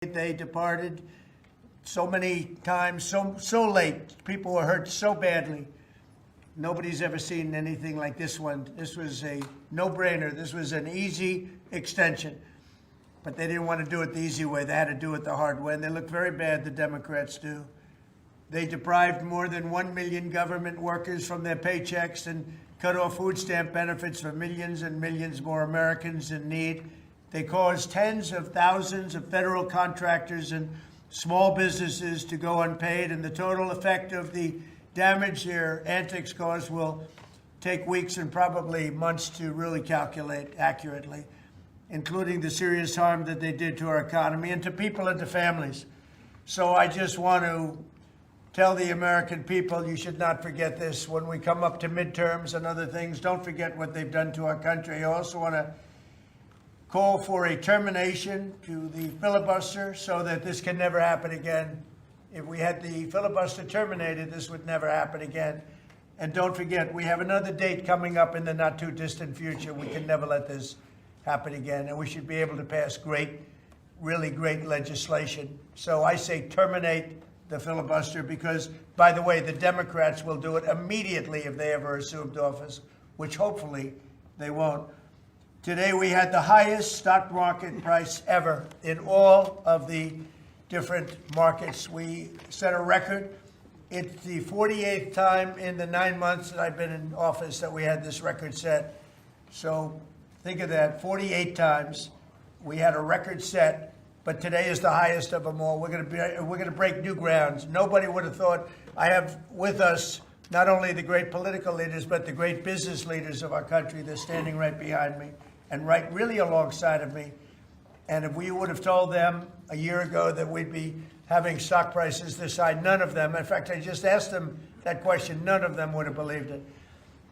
They departed so many times, so late. People were hurt so badly. Nobody's ever seen anything like this one. This was a no-brainer. This was an easy extension. But they didn't want to do it the easy way. They had to do it the hard way. And they look very bad, the Democrats do. They deprived more than 1 million government workers from their paychecks and cut off food stamp benefits for millions and millions more Americans in need. They caused tens of thousands of federal contractors and small businesses to go unpaid, and the total effect of the damage their antics caused will take weeks and probably months to really calculate accurately, including the serious harm that they did to our economy and to people and to families. So I just want to tell the American people, you should not forget this. When we come up to midterms and other things, don't forget what they've done to our country. I also want to call for a termination to the filibuster so that this can never happen again. If we had the filibuster terminated, this would never happen again. And don't forget, we have another date coming up in the not too distant future. We can never let this happen again. And we should be able to pass great, really great legislation. So I say terminate the filibuster because, by the way, the Democrats will do it immediately if they ever assumed office, which hopefully they won't. Today we had the highest stock market price ever in all of the different markets. We set a record. It's the 48th time in the 9 months that I've been in office that we had this record set. So think of that, 48 times we had a record set, but today is the highest of them all. We're going to break new grounds. Nobody would have thought. I have with us not only the great political leaders, but the great business leaders of our country. They're standing right behind me and right really alongside of me. And if we would have told them a year ago that we'd be having stock prices this high, none of them, in fact, I just asked them that question, none of them would have believed it.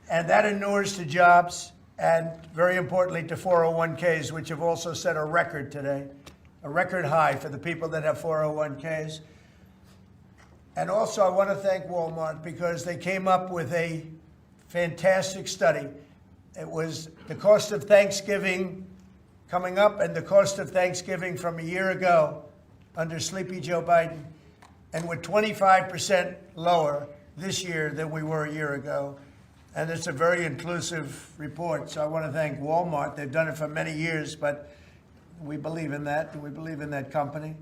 And that inures to jobs and, very importantly, to 401ks, which have also set a record today, a record high for the people that have 401ks. And also, I want to thank Walmart because they came up with a fantastic study. It was the cost of Thanksgiving coming up and the cost of Thanksgiving from a year ago under Sleepy Joe Biden. And we're 25% lower this year than we were a year ago. And it's a very inclusive report. So I want to thank Walmart. They've done it for many years, but we believe in that. We believe in that company.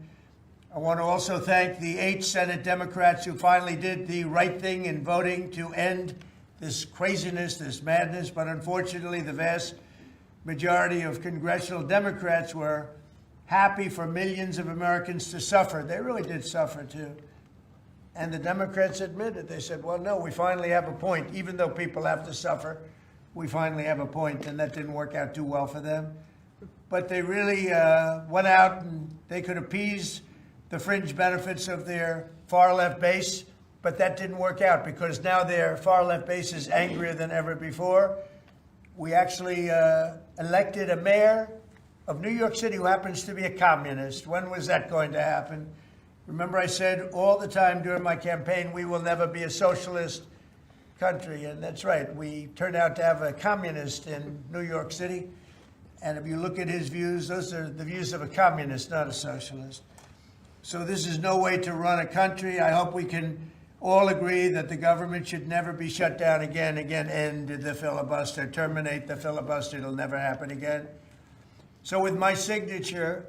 I want to also thank the 8 Senate Democrats who finally did the right thing in voting to end this craziness, this madness, but unfortunately the vast majority of congressional Democrats were happy for millions of Americans to suffer. They really did suffer too. And the Democrats admitted, they said, well, no, we finally have a point. Even though people have to suffer, we finally have a point, and that didn't work out too well for them. But they really went out and they could appease the fringe benefits of their far-left base, but that didn't work out because now their far-left base is angrier than ever before. We actually elected a mayor of New York City who happens to be a communist. When was that going to happen? Remember, I said all the time during my campaign, we will never be a socialist country. And that's right. We turned out to have a communist in New York City. And if you look at his views, those are the views of a communist, not a socialist. So this is no way to run a country. I hope we can all agree that the government should never be shut down again. Again, end the filibuster, terminate the filibuster. It'll never happen again. So with my signature,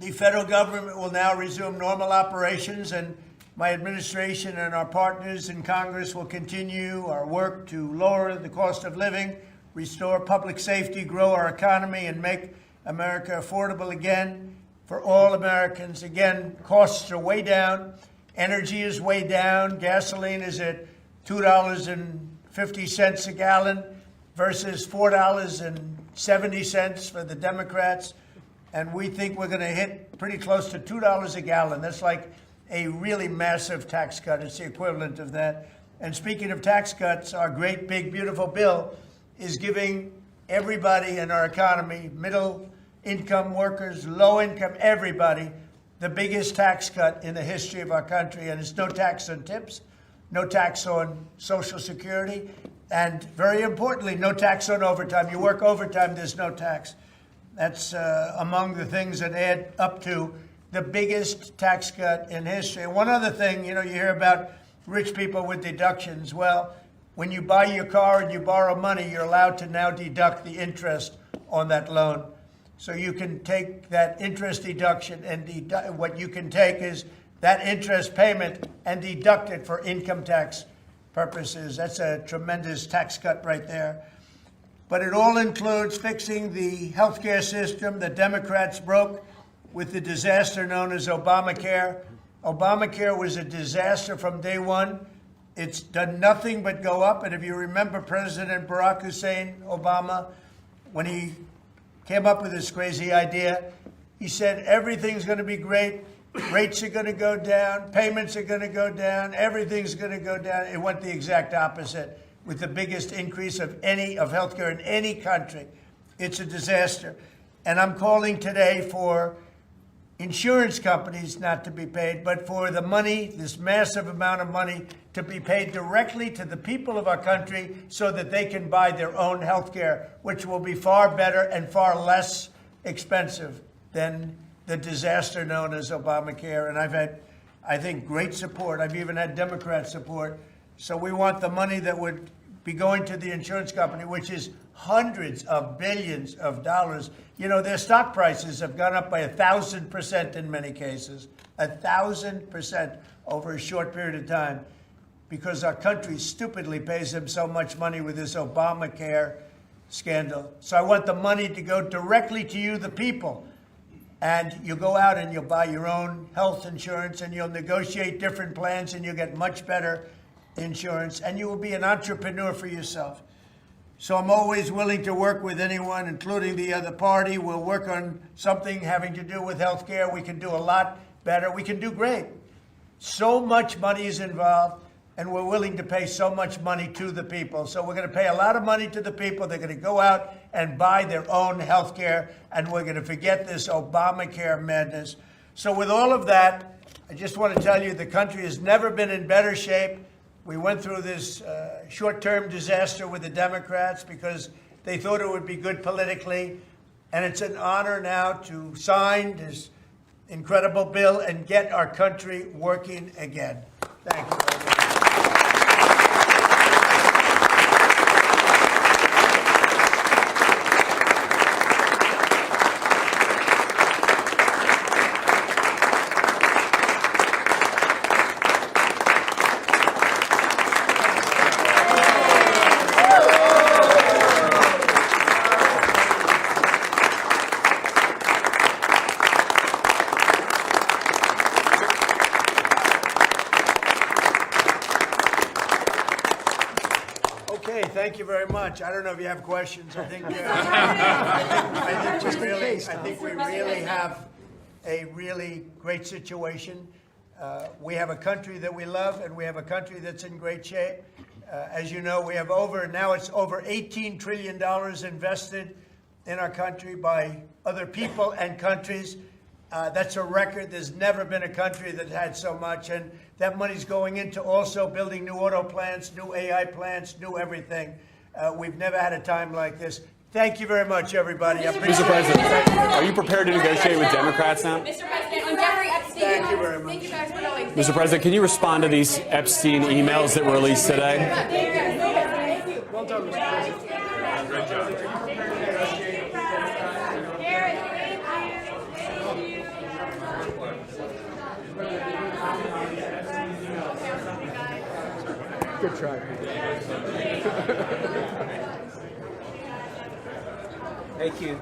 the federal government will now resume normal operations, and my administration and our partners in Congress will continue our work to lower the cost of living, restore public safety, grow our economy, and make America affordable again for all Americans. Again, costs are way down. Energy is way down. Gasoline is at $2.50 a gallon versus $4.70 for the Democrats. And we think we're going to hit pretty close to $2 a gallon. That's like a really massive tax cut. It's the equivalent of that. And speaking of tax cuts, our great, big, beautiful bill is giving everybody in our economy, middle income workers, low income, everybody, the biggest tax cut in the history of our country. And it's no tax on tips, no tax on Social Security, and very importantly, no tax on overtime. You work overtime, there's no tax. That's among the things that add up to the biggest tax cut in history. And one other thing, you hear about rich people with deductions. Well, when you buy your car and you borrow money, you're allowed to now deduct the interest on that loan. So you can take that interest deduction and what you can take is that interest payment and deduct it for income tax purposes. That's a tremendous tax cut right there. But it all includes fixing the healthcare system that Democrats broke with the disaster known as Obamacare. Obamacare was a disaster from day one. It's done nothing but go up. And if you remember President Barack Hussein Obama, when he came up with this crazy idea, he said everything's going to be great. Rates are going to go down. Payments are going to go down. Everything's going to go down. It went the exact opposite with the biggest increase of healthcare in any country. It's a disaster. And I'm calling today for insurance companies not to be paid, but for the money, this massive amount of money, to be paid directly to the people of our country so that they can buy their own health care, which will be far better and far less expensive than the disaster known as Obamacare. And I've had, I think, great support. I've even had Democrat support. So we want the money that would be going to the insurance company, which is hundreds of billions of dollars. Their stock prices have gone up by 1,000% in many cases, 1,000% over a short period of time, because our country stupidly pays them so much money with this Obamacare scandal. So I want the money to go directly to you, the people. And you'll go out and you'll buy your own health insurance and you'll negotiate different plans and you'll get much better insurance and you will be an entrepreneur for yourself. So I'm always willing to work with anyone, including the other party. We'll work on something having to do with health care. We can do a lot better. We can do great. So much money is involved, and we're willing to pay so much money to the people. So we're going to pay a lot of money to the people. They're going to go out and buy their own health care, and we're going to forget this Obamacare madness. So with all of that, I just want to tell you the country has never been in better shape. We went through this short-term disaster with the Democrats because they thought it would be good politically. And it's an honor now to sign this incredible bill and get our country working again. Thank you very much. Thank you very much. I don't know if you have questions. I think we really have a really great situation. We have a country that we love, and we have a country that's in great shape. As you know, we have now it's over $18 trillion invested in our country by other people and countries. That's a record. There's never been a country that had so much, and that money's going into also building new auto plants, new AI plants, new everything. We've never had a time like this. Thank you very much, everybody. Mr. President, are you prepared to negotiate with Democrats now? Mr. President, on Jeffrey Epstein. Thank you very much. Thank you guys for knowing. Mr. President, can you respond to these Epstein emails that were released today? Well done, Mr. President. Great job. Good try. Thank you.